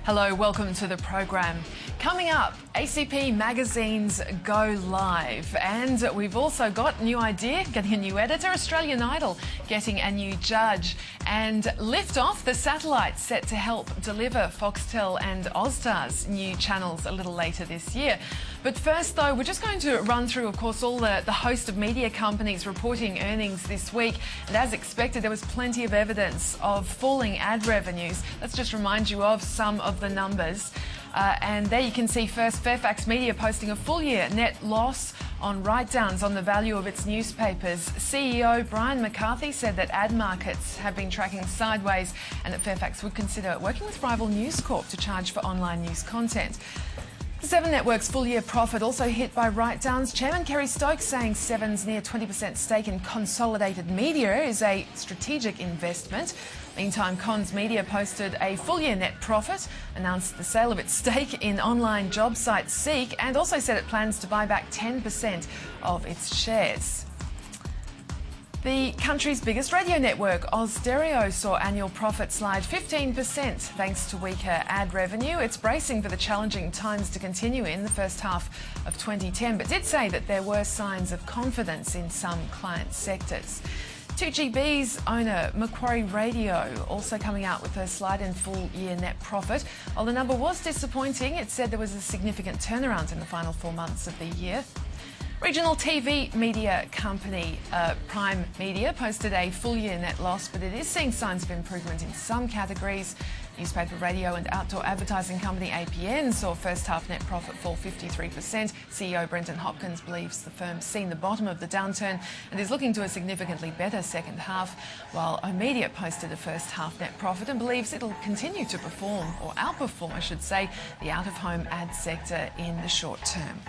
Hello, welcome to the program. Coming up, ACP magazines go live, and we've also got a new idea, getting a new editor, Australian Idol getting a new judge, and Lift Off, the satellite set to help deliver Foxtel and Ozstar's new channels a little later this year. But first though, we're just going to run through, of course, all the host of media companies reporting earnings this week, and as expected there was plenty of evidence of falling ad revenues. Let's just remind you of some of the numbers. And there you can see first Fairfax Media posting a full year net loss on write-downs on the value of its newspapers. CEO Brian McCarthy said that ad markets have been tracking sideways and that Fairfax would consider working with rival News Corp to charge for online news content. Seven Network's full-year profit also hit by write-downs. Chairman Kerry Stokes saying Seven's near 20% stake in Consolidated Media is a strategic investment. Meantime, Cons Media posted a full-year net profit, announced the sale of its stake in online job site Seek, and also said it plans to buy back 10% of its shares. The country's biggest radio network, Austereo, saw annual profit slide 15% thanks to weaker ad revenue. It's bracing for the challenging times to continue in the first half of 2010, but did say that there were signs of confidence in some client sectors. 2GB's owner, Macquarie Radio, also coming out with a slide in full-year net profit. While the number was disappointing, it said there was a significant turnaround in the final 4 months of the year. Regional TV media company Prime Media posted a full-year net loss, but it is seeing signs of improvement in some categories. Newspaper, radio and outdoor advertising company APN saw first-half net profit fall 53%. CEO Brenton Hopkins believes the firm's seen the bottom of the downturn and is looking to a significantly better second half, while oMedia posted a first-half net profit and believes it'll continue to perform, or outperform, I should say, the out-of-home ad sector in the short term.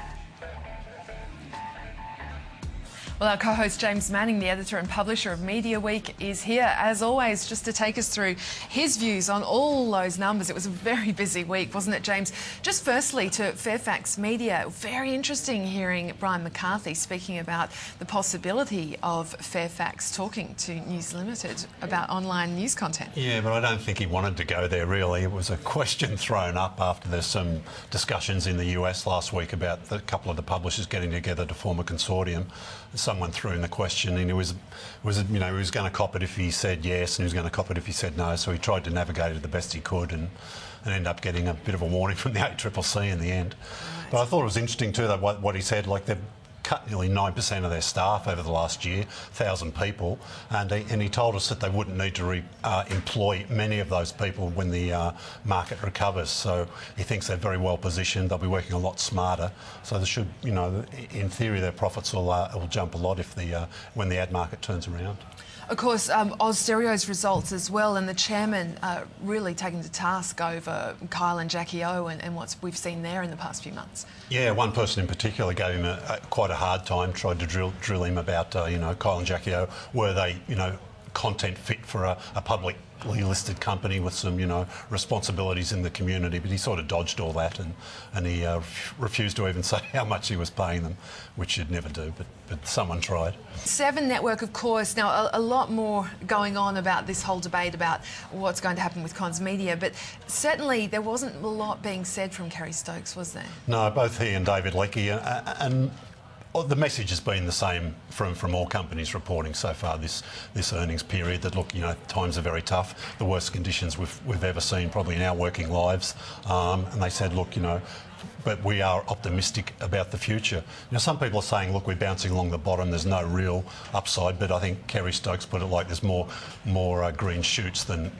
Well, our co-host James Manning, the editor and publisher of Media Week, is here, as always, just to take us through his views on all those numbers. It was a very busy week, wasn't it, James? Just firstly to Fairfax Media, very interesting hearing Brian McCarthy speaking about the possibility of Fairfax talking to News Limited about online news content. Yeah, but I don't think he wanted to go there, really. It was a question thrown up after there's some discussions in the US last week about a couple of the publishers getting together to form a consortium. Someone threw in the question, and he was going to cop it if he said yes, and he was going to cop it if he said no. So he tried to navigate it the best he could, and ended up getting a bit of a warning from the ACCC in the end. Right. But I thought it was interesting too that what he said, like they've cut nearly 9% of their staff over the last year, 1,000 people, and he told us that they wouldn't need to employ many of those people when the market recovers. So he thinks they're very well positioned. They'll be working a lot smarter. So they should, in theory, their profits will jump a lot if when the ad market turns around. Of course, Austereo's results as well, and the chairman really taking to task over Kyle and Jackie O and what we've seen there in the past few months. Yeah, one person in particular gave him quite a hard time, tried to drill him about, Kyle and Jackie O, were they, content fit for a publicly listed company with some, responsibilities in the community, but he sort of dodged all that and he refused to even say how much he was paying them, which he'd never do, but someone tried. Seven Network, of course, now a lot more going on about this whole debate about what's going to happen with Cons Media, but certainly there wasn't a lot being said from Kerry Stokes, was there? No, both he and David Leckie, and the message has been the same from all companies reporting so far this earnings period, that look, times are very tough, the worst conditions we've ever seen probably in our working lives, and they said, look, but we are optimistic about the future. Some people are saying, look, we're bouncing along the bottom, there's no real upside, but I think Kerry Stokes put it like there's more green shoots than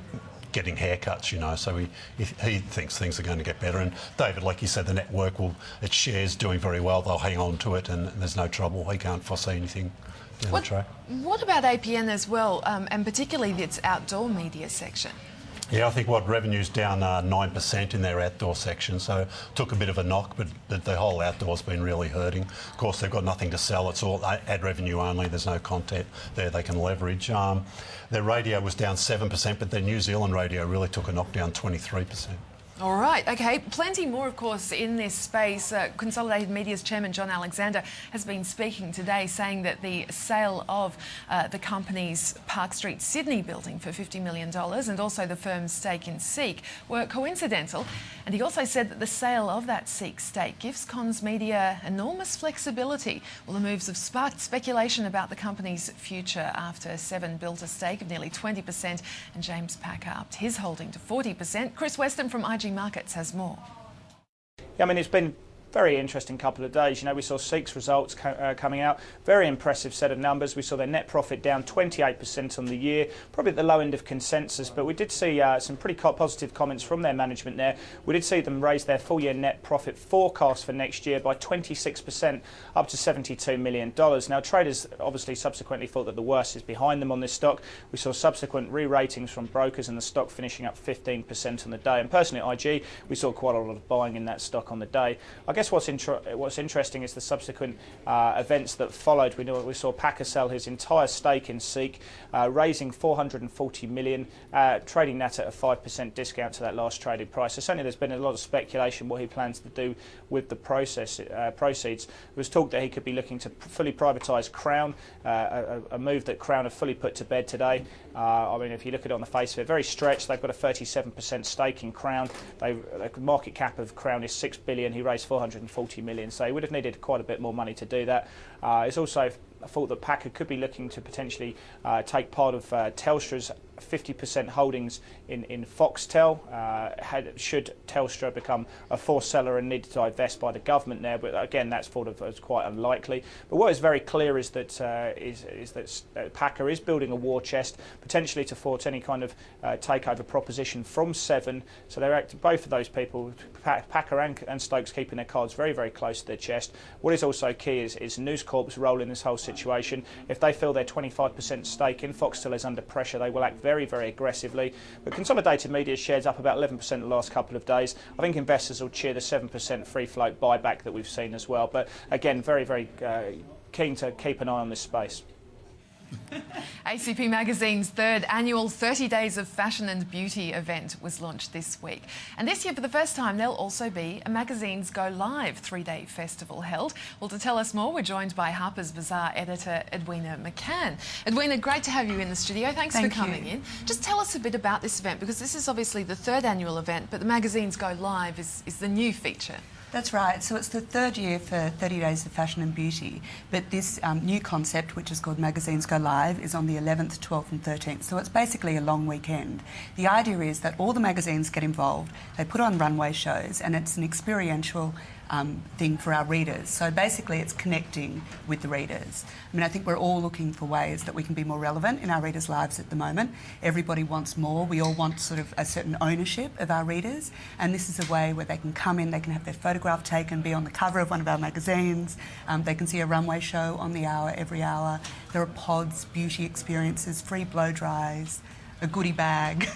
getting haircuts, so he thinks things are going to get better. And David, like you said, the network its shares doing very well, they'll hang on to it and there's no trouble. He can't foresee anything down the track. What about APN as well, and particularly its outdoor media section? Yeah, I think revenue's down 9% in their outdoor section, so took a bit of a knock, but the whole outdoor's been really hurting. Of course, they've got nothing to sell, it's all ad revenue only, there's no content there they can leverage. Their radio was down 7%, but their New Zealand radio really took a knock, down 23%. All right, okay, plenty more, of course, in this space. Consolidated Media's chairman, John Alexander, has been speaking today, saying that the sale of the company's Park Street Sydney building for $50 million and also the firm's stake in Seek were coincidental. And he also said that the sale of that Seek stake gives Comms Media enormous flexibility. Well, the moves have sparked speculation about the company's future after Seven built a stake of nearly 20% and James Packer upped his holding to 40%. Chris Weston from IG Markets has more. Yeah, I mean, it's been very interesting couple of days. You know, we saw Seek's results coming out. Very impressive set of numbers. We saw their net profit down 28% on the year, probably at the low end of consensus, but we did see some pretty positive comments from their management there. We did see them raise their full year net profit forecast for next year by 26%, up to $72 million. Now, traders obviously subsequently thought that the worst is behind them on this stock. We saw subsequent re-ratings from brokers and the stock finishing up 15% on the day. And personally at IG, we saw quite a lot of buying in that stock on the day. I guess what's interesting is the subsequent events that followed. We saw Packer sell his entire stake in Seek, raising $440 million, trading that at a 5% discount to that last traded price. So certainly there's been a lot of speculation what he plans to do with the proceeds. There was talk that he could be looking to fully privatise Crown, a move that Crown have fully put to bed today. I mean, if you look at it on the face of it, very stretched. They've got a 37% stake in Crown. The market cap of Crown is $6 billion. He raised $440 million, so he would have needed quite a bit more money to do that. It's also thought that Packer could be looking to potentially take part of Telstra's 50% holdings in Foxtel, should Telstra become a forced seller and need to divest by the government there. But again, that's thought of as quite unlikely. But what is very clear is that Packer is building a war chest, potentially to thwart any kind of takeover proposition from Seven. So they're both of those people, Packer and Stokes, keeping their cards very, very close to their chest. What is also key is News Corp's role in this whole situation. If they feel their 25% stake in Foxtel is under pressure, they will act very, very aggressively. But Consolidated Media shares up about 11% the last couple of days. I think investors will cheer the 7% free float buyback that we've seen as well. But again, very, very keen to keep an eye on this space. ACP Magazine's third annual 30 Days of Fashion and Beauty event was launched this week. And this year, for the first time, there'll also be a Magazine's Go Live 3-day festival held. Well, to tell us more, we're joined by Harper's Bazaar editor Edwina McCann. Edwina, great to have you in the studio. Thanks for coming in. Just tell us a bit about this event, because this is obviously the third annual event, but the Magazine's Go Live is the new feature. That's right. So it's the third year for 30 Days of Fashion and Beauty, but this new concept, which is called Magazines Go Live, is on the 11th, 12th and 13th. So it's basically a long weekend. The idea is that all the magazines get involved, they put on runway shows, and it's an experiential thing for our readers. So basically it's connecting with the readers. I mean, I think we're all looking for ways that we can be more relevant in our readers' lives at the moment. Everybody wants more. We all want sort of a certain ownership of our readers, and this is a way where they can come in, they can have their photograph taken, be on the cover of one of our magazines, they can see a runway show on the hour, every hour. There are pods, beauty experiences, free blow dries, a goodie bag,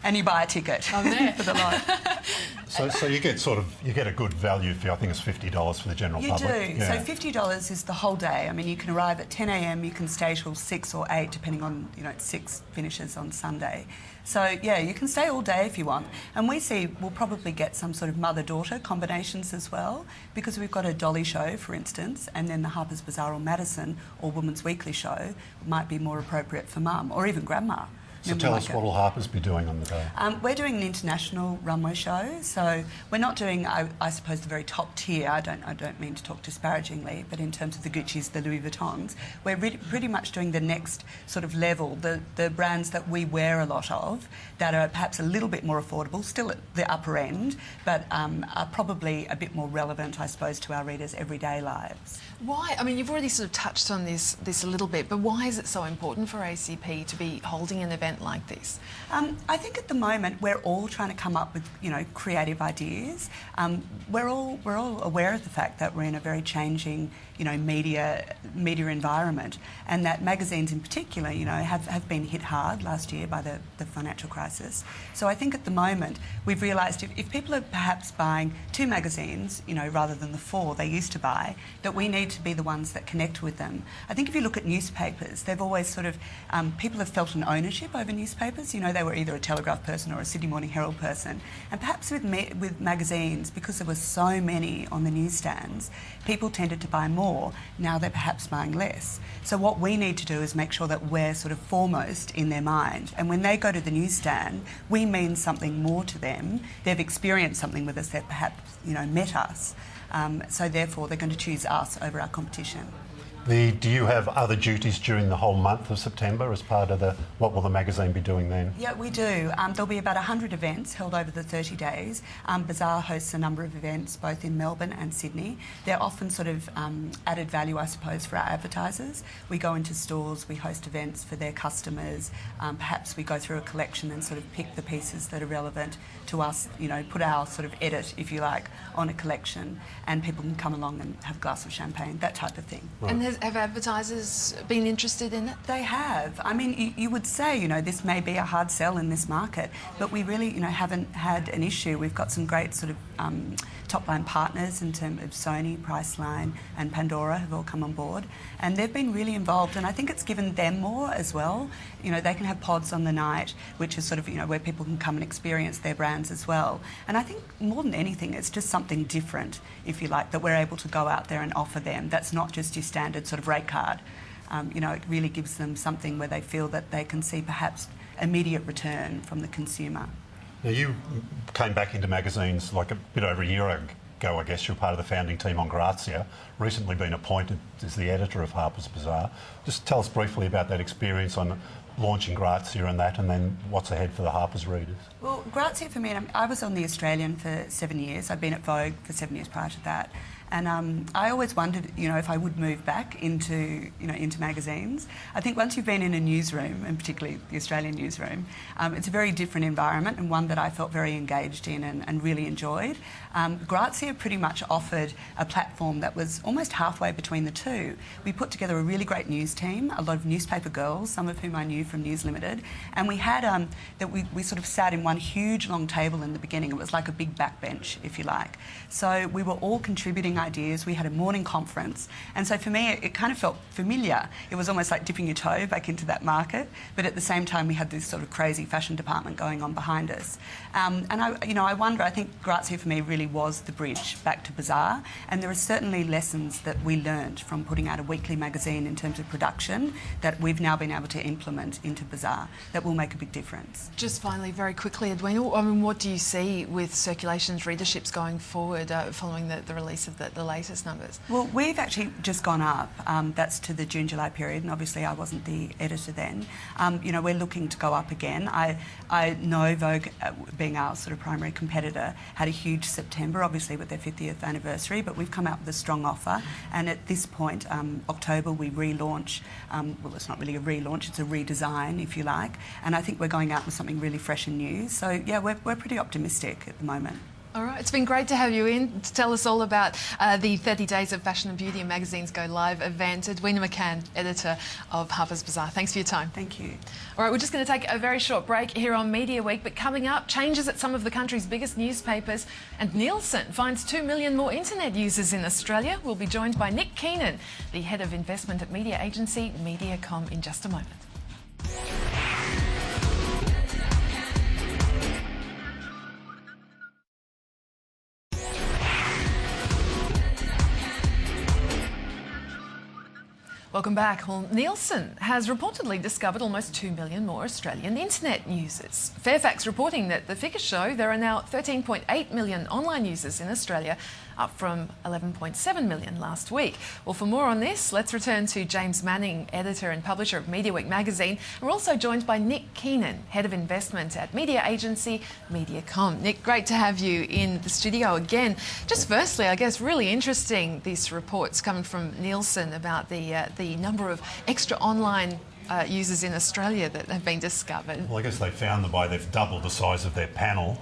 and you buy a ticket for the lot. So you get a good value fee. I think it's $50 for the general public. You do. Yeah. So $50 is the whole day. I mean, you can arrive at 10 a.m. You can stay till 6 or 8, depending on 6 finishes on Sunday. So yeah, you can stay all day if you want. And we see we'll probably get some sort of mother-daughter combinations as well, because we've got a dolly show, for instance, and then the Harper's Bazaar or Madison or Women's Weekly show might be more appropriate for mum or even grandma. So tell us, what will Harper's be doing on the day? We're doing an international runway show, so we're not doing, I suppose, the very top tier. I don't mean to talk disparagingly, but in terms of the Gucci's, the Louis Vuittons, we're pretty much doing the next sort of level, the brands that we wear a lot of, that are perhaps a little bit more affordable, still at the upper end, but are probably a bit more relevant, I suppose, to our readers' everyday lives. Why? I mean, you've already sort of touched on this a little bit, but why is it so important for ACP to be holding an event like this? I think at the moment we're all trying to come up with creative ideas. We're all aware of the fact that we're in a very changing media environment, and that magazines in particular have been hit hard last year by the financial crisis. So I think at the moment we've realised if people are perhaps buying 2 magazines rather than the 4 they used to buy, that we need to be the ones that connect with them. I think if you look at newspapers, they've always sort of people have felt an ownership over newspapers. You know, they were either a Telegraph person or a Sydney Morning Herald person. And perhaps with magazines, because there were so many on the newsstands, people tended to buy more. Now they're perhaps buying less. So what we need to do is make sure that we're sort of foremost in their mind. And when they go to the newsstand, we mean something more to them. They've experienced something with us that perhaps, you know, met us. So therefore, they're going to choose us over our competition. Do you have other duties during the whole month of September as part of what will the magazine be doing then? Yeah, we do. There'll be about 100 events held over the 30 days. Bazaar hosts a number of events both in Melbourne and Sydney. They're often sort of added value, I suppose, for our advertisers. We go into stores, we host events for their customers. Perhaps we go through a collection and sort of pick the pieces that are relevant to us, you know, put our sort of edit, if you like, on a collection, and people can come along and have a glass of champagne, that type of thing. Right. And have advertisers been interested in it? They have. I mean, you would say, you know, this may be a hard sell in this market, but we really, you know, haven't had an issue. We've got some great sort of top-line partners in terms of Sony, Priceline and Pandora have all come on board, and they've been really involved, and I think it's given them more as well. You know, they can have pods on the night, which is sort of, you know, where people can come and experience their brands as well. And I think more than anything, it's just something different, if you like, that we're able to go out there and offer them. That's not just your standard sort of rate card. You know, it really gives them something where they feel that they can see perhaps immediate return from the consumer. Now, you came back into magazines like a bit over a year ago, I guess. You're part of the founding team on Grazia, recently been appointed as the editor of Harper's Bazaar. Just tell us briefly about that experience on launching Grazia and that, and then what's ahead for the Harper's readers. Well, Grazia for me, I was on The Australian for 7 years. I'd been at Vogue for 7 years prior to that. And I always wondered, you know, if I would move back into, you know, into magazines. I think once you've been in a newsroom, and particularly the Australian newsroom, it's a very different environment and one that I felt very engaged in and really enjoyed. Grazia pretty much offered a platform that was almost halfway between the two. We put together a really great news team, a lot of newspaper girls, some of whom I knew from News Limited, and we had we sort of sat in one huge long table in the beginning. It was like a big backbench, if you like. So we were all contributing ideas. We had a morning conference, and so for me it kind of felt familiar. It was almost like dipping your toe back into that market, but at the same time we had this sort of crazy fashion department going on behind us. And I wonder, I think Grazia for me really was the bridge back to Bazaar, and there are certainly lessons that we learned from putting out a weekly magazine in terms of production that we've now been able to implement into Bazaar that will make a big difference. Just finally, very quickly, Edwina, I mean, what do you see with circulations, readerships going forward following the release of the latest numbers? Well, we've actually just gone up. That's to the June-July period, and obviously I wasn't the editor then. You know, we're looking to go up again. I know Vogue, being our sort of primary competitor, had a huge September, obviously with their 50th anniversary, but we've come out with a strong offer, and at this point, October, we relaunch. Well, it's not really a relaunch, it's a redesign, if you like, and I think we're going out with something really fresh and new. So, yeah, we're pretty optimistic at the moment. All right, it's been great to have you in to tell us all about the 30 Days of Fashion and Beauty and Magazines Go Live event. Edwina McCann, editor of Harper's Bazaar. Thanks for your time. Thank you. All right, we're just going to take a very short break here on Media Week, but coming up, changes at some of the country's biggest newspapers, and Nielsen finds 2 million more internet users in Australia. We'll be joined by Nick Keenan, the head of investment at media agency Mediacom, in just a moment. Welcome back. Well, Nielsen has reportedly discovered almost 2 million more Australian internet users. Fairfax reporting that the figures show there are now 13.8 million online users in Australia, up from 11.7 million last week. Well, for more on this, let's return to James Manning, editor and publisher of Media Week magazine. We're also joined by Nick Keenan, head of investment at media agency Mediacom. Nick, great to have you in the studio again. Just firstly, I guess really interesting, these reports coming from Nielsen about the number of extra online users in Australia that have been discovered. Well, I guess they found that by they've doubled the size of their panel.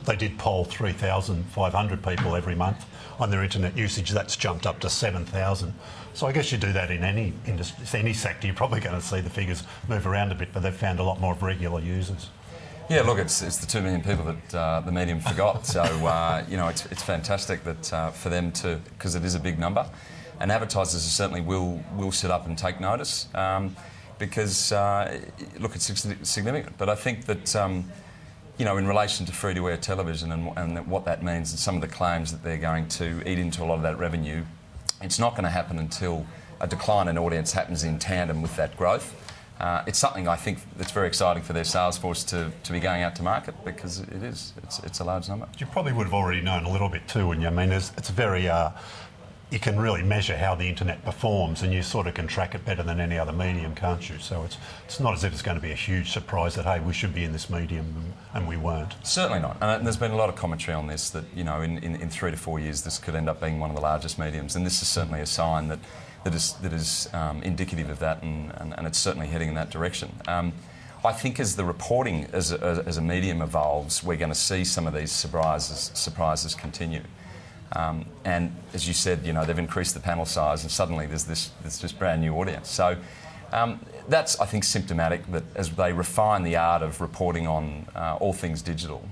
They did poll 3,500 people every month on their internet usage. That's jumped up to 7,000. So I guess you do that in any industry, any sector, you're probably going to see the figures move around a bit, but they've found a lot more of regular users. Yeah, look, it's the 2 million people that the medium forgot. So, you know, it's fantastic that for them to, because it is a big number, and advertisers certainly will sit up and take notice. because, look, it's significant. But I think that, you know, in relation to free-to-air television and what that means and some of the claims that they're going to eat into a lot of that revenue, it's not going to happen until a decline in audience happens in tandem with that growth. It's something I think that's very exciting for their sales force to be going out to market, because it's a large number. You probably would have already known a little bit too, wouldn't you? I mean, it's very... you can really measure how the internet performs, and you sort of can track it better than any other medium, can't you? So it's not as if it's going to be a huge surprise that, hey, we should be in this medium, and we weren't. Certainly not. And there's been a lot of commentary on this, that, you know, in 3 to 4 years this could end up being one of the largest mediums, and this is certainly a sign that is indicative of that, and it's certainly heading in that direction. I think as the reporting as a medium evolves, we're going to see some of these surprises continue. And as you said, you know, they've increased the panel size, and suddenly there's this brand new audience. So that's, I think, symptomatic that as they refine the art of reporting on all things digital,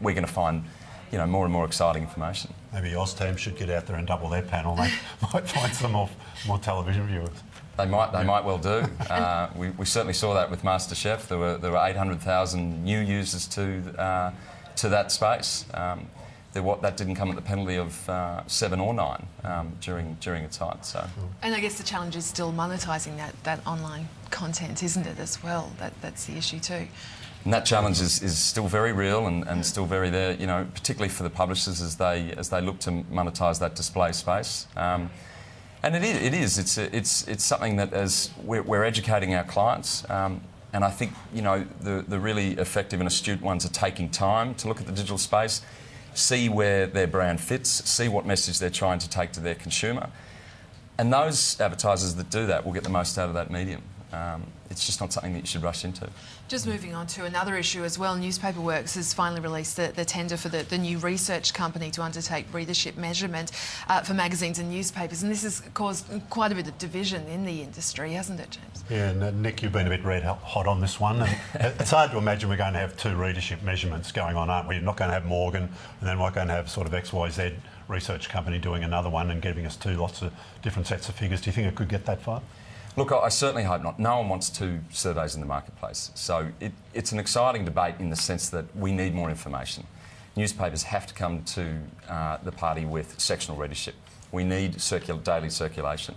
we're going to find, you know, more and more exciting information. Maybe Oztam should get out there and double their panel. They might find some more television viewers. They might well do. We certainly saw that with MasterChef. There were 800,000 new users to that space. That didn't come at the penalty of 7 or 9 during its height. So. And I guess the challenge is still monetising that online content, isn't it, as well? That's the issue too. And that challenge is still very real and still very there, you know, particularly for the publishers as they look to monetise that display space. And it's something that, as we're educating our clients, and I think, you know, the really effective and astute ones are taking time to look at the digital space, see where their brand fits, see what message they're trying to take to their consumer. And those advertisers that do that will get the most out of that medium. It's just not something that you should rush into. Just moving on to another issue as well, Newspaper Works has finally released the tender for the new research company to undertake readership measurement for magazines and newspapers, and this has caused quite a bit of division in the industry, hasn't it, James? Yeah, and Nick, you've been a bit red hot on this one. And it's hard to imagine we're going to have 2 readership measurements going on, aren't we? We're not going to have Morgan, and then we're going to have sort of XYZ research company doing another one and giving us lots of different sets of figures. Do you think it could get that far? Look, I certainly hope not. No one wants 2 surveys in the marketplace. So it's an exciting debate in the sense that we need more information. Newspapers have to come to the party with sectional readership. We need daily circulation.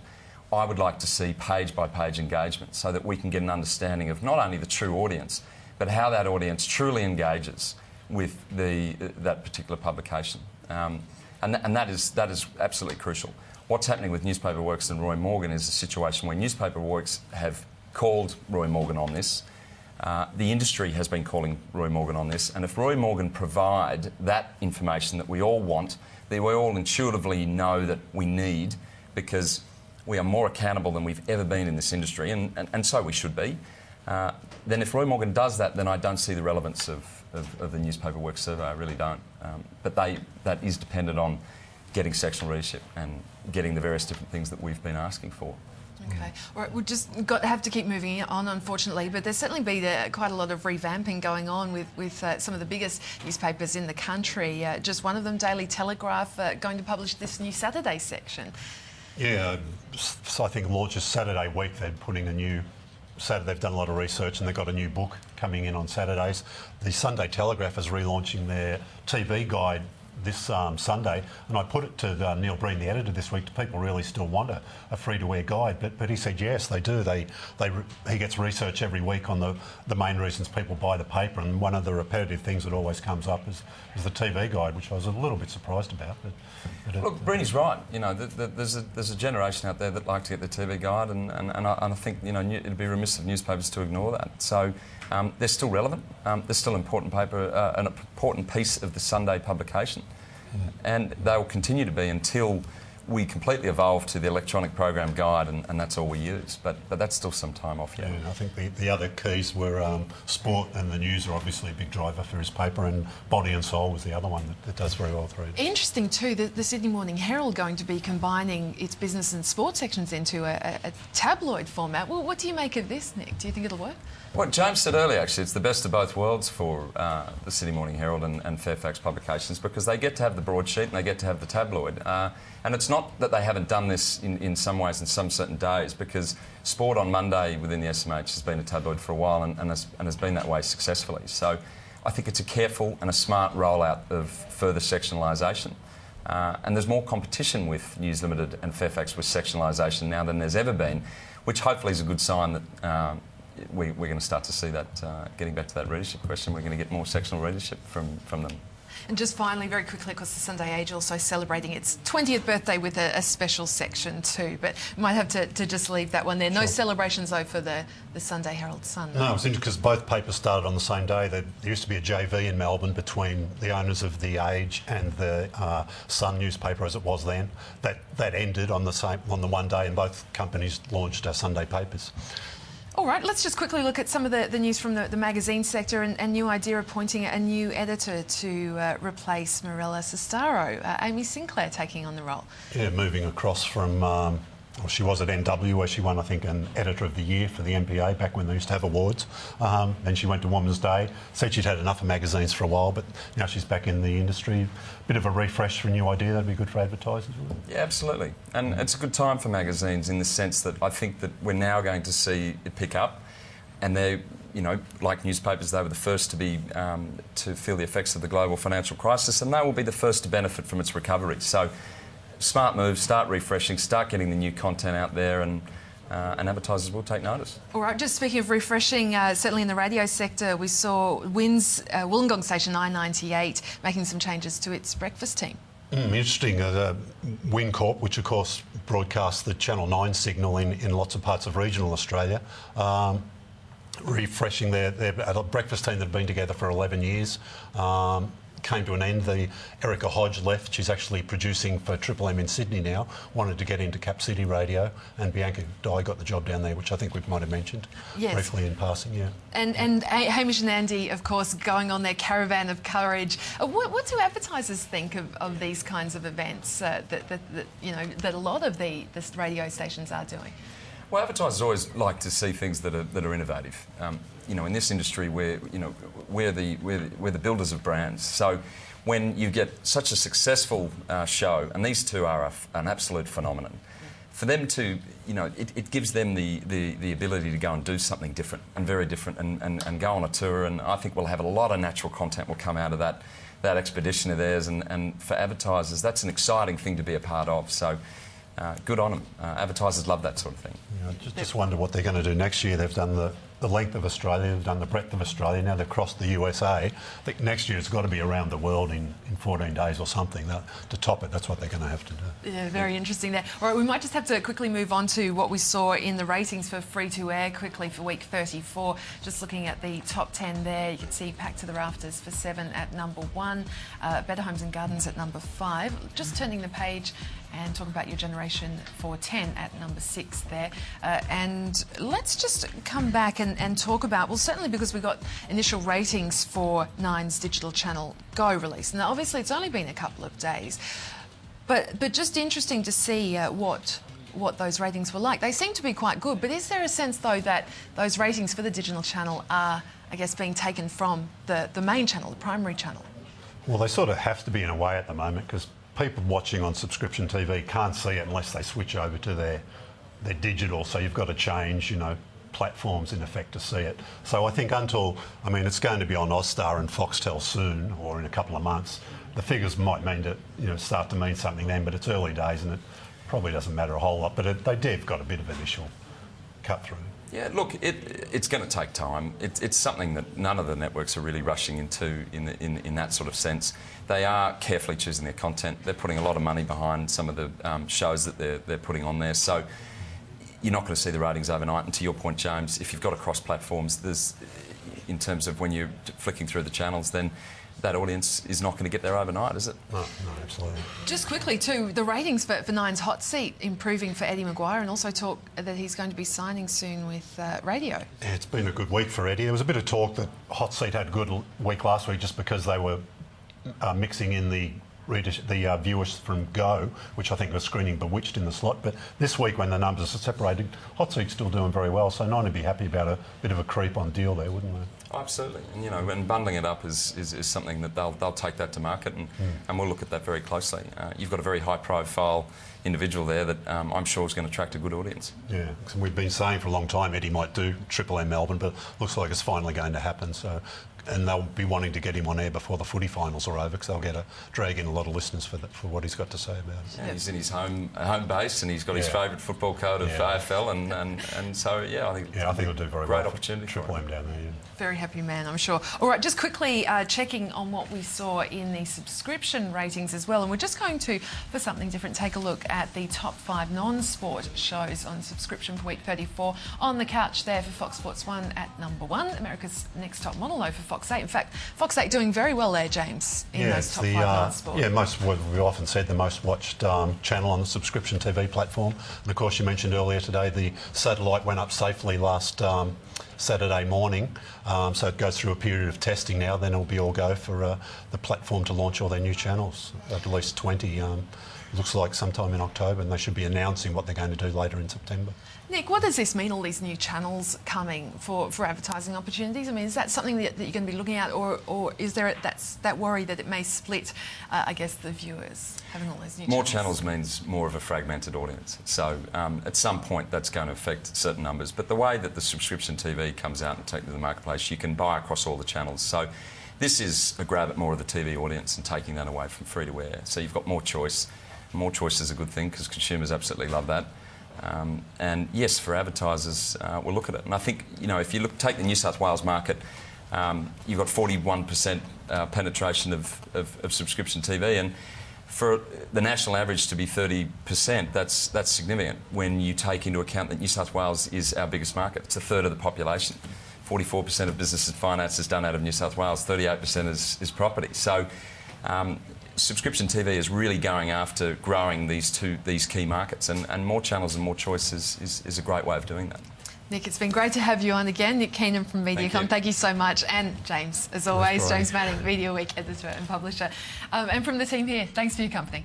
I would like to see page-by-page engagement so that we can get an understanding of not only the true audience, but how that audience truly engages with that particular publication. And that is absolutely crucial. What's happening with Newspaper Works and Roy Morgan is a situation where Newspaper Works have called Roy Morgan on this. The industry has been calling Roy Morgan on this, and if Roy Morgan provide that information that we all want, that we all intuitively know that we need, because we are more accountable than we've ever been in this industry, and so we should be, then if Roy Morgan does that, then I don't see the relevance of the Newspaper Works survey. I really don't. But that is dependent on getting sectional readership and getting the various different things that we've been asking for. Okay. All right, we'll just have to keep moving on, unfortunately, but there's certainly been quite a lot of revamping going on with some of the biggest newspapers in the country. Just one of them, Daily Telegraph, going to publish this new Saturday section. Yeah, so I think launches Saturday week. They're putting they've done a lot of research and they've got a new book coming in on Saturdays. The Sunday Telegraph is relaunching their TV guide this Sunday, and I put it to Neil Breen, the editor, this week, do people really still want a free-to-air guide? But he said yes, they do. He gets research every week on the main reasons people buy the paper, and one of the repetitive things that always comes up is the TV guide, which I was a little bit surprised about. But look, Breen's right. You know, there's a generation out there that like to get the TV guide, and I think, you know, it'd be remiss of newspapers to ignore that. So they're still relevant. They're still an important paper, an important piece of the Sunday publication. And they will continue to be until we completely evolve to the electronic program guide, and that's all we use. But that's still some time off yet. Yeah, I think the other keys were sport and the news are obviously a big driver for his paper, and Body and Soul was the other one that does very well through it. Interesting too, the Sydney Morning Herald going to be combining its business and sport sections into a tabloid format. Well, what do you make of this, Nick? Do you think it'll work? What James said earlier, actually, it's the best of both worlds for the Sydney Morning Herald and Fairfax publications, because they get to have the broadsheet and they get to have the tabloid. And it's not that they haven't done this in some ways in some certain days, because sport on Monday within the SMH has been a tabloid for a while and has been that way successfully. So I think it's a careful and a smart rollout of further sectionalisation. And there's more competition with News Limited and Fairfax with sectionalisation now than there's ever been, which hopefully is a good sign that we're going to start to see that, getting back to that readership question, we're going to get more sectional readership from them. And just finally, very quickly, because the Sunday Age also celebrating its 20th birthday with a special section too, but we might have to just leave that one there. No celebrations though for the Sunday Herald Sun. No, it was interesting because both papers started on the same day. There used to be a JV in Melbourne between the owners of the Age and the Sun newspaper as it was then. That ended on the one day, and both companies launched Sunday papers. All right, let's just quickly look at some of the news from the magazine sector and New Idea appointing a new editor to replace Mirella Sestaro. Amy Sinclair taking on the role. Yeah, moving across from, well, she was at NW where she won, I think, an Editor of the Year for the MPA back when they used to have awards. Then she went to Woman's Day, said she'd had enough of magazines for a while, but now she's back in the industry. Bit of a refresh for a New Idea, that'd be good for advertisers, wouldn't it? Yeah, absolutely. And it's a good time for magazines in the sense that I think that we're now going to see it pick up, and they're, you know, like newspapers, they were the first to be to feel the effects of the global financial crisis, and they will be the first to benefit from its recovery. So smart move, start refreshing, start getting the new content out there, and advertisers will take notice. All right, just speaking of refreshing, certainly in the radio sector, we saw WIN's Wollongong station 998 making some changes to its breakfast team. Interesting. WIN Corp, which of course broadcasts the Channel 9 signal in lots of parts of regional Australia, refreshing their breakfast team that had been together for 11 years. Came to an end. Erica Hodge left. She's actually producing for Triple M in Sydney now. Wanted to get into Cap City Radio, and Bianca Dye got the job down there, which I think we might have mentioned briefly in passing. Yeah. And Hamish and Andy, of course, going on their caravan of courage. What do advertisers think of these kinds of events that a lot of the radio stations are doing? Well, advertisers always like to see things that are innovative. You know, in this industry, we're the builders of brands. So, when you get such a successful show, and these two are an absolute phenomenon, for them to, you know, it gives them the ability to go and do something different and very different, and go on a tour. And I think we'll have a lot of natural content will come out of that expedition of theirs. And for advertisers, that's an exciting thing to be a part of. So. Good on them. Advertisers love that sort of thing. Yeah, just wonder what they're going to do next year. They've done the length of Australia, they've done the breadth of Australia, now they've crossed the USA. I think next year it's got to be around the world in 14 days or something. To top it, that's what they're going to have to do. Yeah, very interesting there. All right, we might just have to quickly move on to what we saw in the ratings for free-to-air quickly for week 34. Just looking at the top 10 there, you can see Packed to the Rafters for 7 at number 1, Better Homes and Gardens at number 5. Just turning the page and talk about Your Generation for 10 at number 6 there. And let's just come back and talk about, well, certainly because we got initial ratings for Nine's Digital Channel Go release. Now, obviously, it's only been a couple of days, but just interesting to see what those ratings were like. They seem to be quite good, but is there a sense, though, that those ratings for the digital channel are, I guess, being taken from the main channel, the primary channel? Well, they sort of have to be in a way at the moment, because people watching on subscription TV can't see it unless they switch over to their digital. So you've got to change, you know, platforms in effect to see it. So I think it's going to be on Austar and Foxtel soon, or in a couple of months. The figures might mean to, you know, start to mean something then, but it's early days and it probably doesn't matter a whole lot. But they've got a bit of initial cut through. Yeah, look, it's going to take time. It's something that none of the networks are really rushing into in that sort of sense. They are carefully choosing their content. They're putting a lot of money behind some of the shows that they're putting on there. So you're not going to see the ratings overnight. And to your point, James, if you've got across platforms, in terms of when you're flicking through the channels, then that audience is not going to get there overnight, is it? No, absolutely. Just quickly too, the ratings for Nine's Hot Seat improving for Eddie Maguire, and also talk that he's going to be signing soon with radio. Yeah, it's been a good week for Eddie. There was a bit of talk that Hot Seat had a good week last week just because they were mixing in the viewers from Go, which I think was screening Bewitched in the slot. But this week, when the numbers are separated, Hot Seat's still doing very well. So Nine would be happy about a bit of a creep-on deal there, wouldn't they? Absolutely, and and bundling it up is something that they'll take that to market, and we'll look at that very closely. You've got a very high-profile individual there that I'm sure is going to attract a good audience. Yeah, because we've been saying for a long time Eddie might do Triple M Melbourne, but looks like it's finally going to happen. So, and they'll be wanting to get him on air before the footy finals are over, because they'll drag in a lot of listeners for what he's got to say about it. Yeah, he's in his home base, and he's got his favourite football code of AFL, and so I think it'll do very great well. Opportunity. Triple M down there. Yeah. Very happy man, I'm sure. All right, just quickly checking on what we saw in the subscription ratings as well, and we're just going to, for something different, take a look at the top 5 non-sport shows on subscription for week 34. On the couch there for Fox Sports 1 at number 1, America's Next Top Model, though, for Fox 8. In fact, Fox 8 doing very well there, James, in those top 5 non-sport. Yeah, we've often said the most watched channel on the subscription TV platform. And of course, you mentioned earlier today the satellite went up safely last Saturday morning, so it goes through a period of testing now. Then it'll be all go for the platform to launch all their new channels, at least 20. Looks like sometime in October, and they should be announcing what they're going to do later in September. Nick, what does this mean, all these new channels coming for advertising opportunities? I mean, is that something that you're going to be looking at, or is there that worry that it may split, I guess, the viewers, having all those new More channels? channels means more of a fragmented audience. So at some point that's going to affect certain numbers. But the way that the subscription TV comes out and take to the marketplace, you can buy across all the channels. So this is a grab at more of the TV audience and taking that away from free-to-air. So you've got more choice. More choice is a good thing because consumers absolutely love that. And yes, for advertisers, we'll look at it. And I think, if you take the New South Wales market, you've got 41% penetration of subscription TV, and for the national average to be 30%, that's significant when you take into account that New South Wales is our biggest market. It's a third of the population. 44% of business and finance is done out of New South Wales, 38% is property. So subscription TV is really going after growing these key markets, and more channels and more choices is a great way of doing that. Nick, it's been great to have you on again. Nick Keenan from Mediacom, thank you so much. And James, as always, James Manning, Media Week editor and publisher. And from the team here, thanks for your company.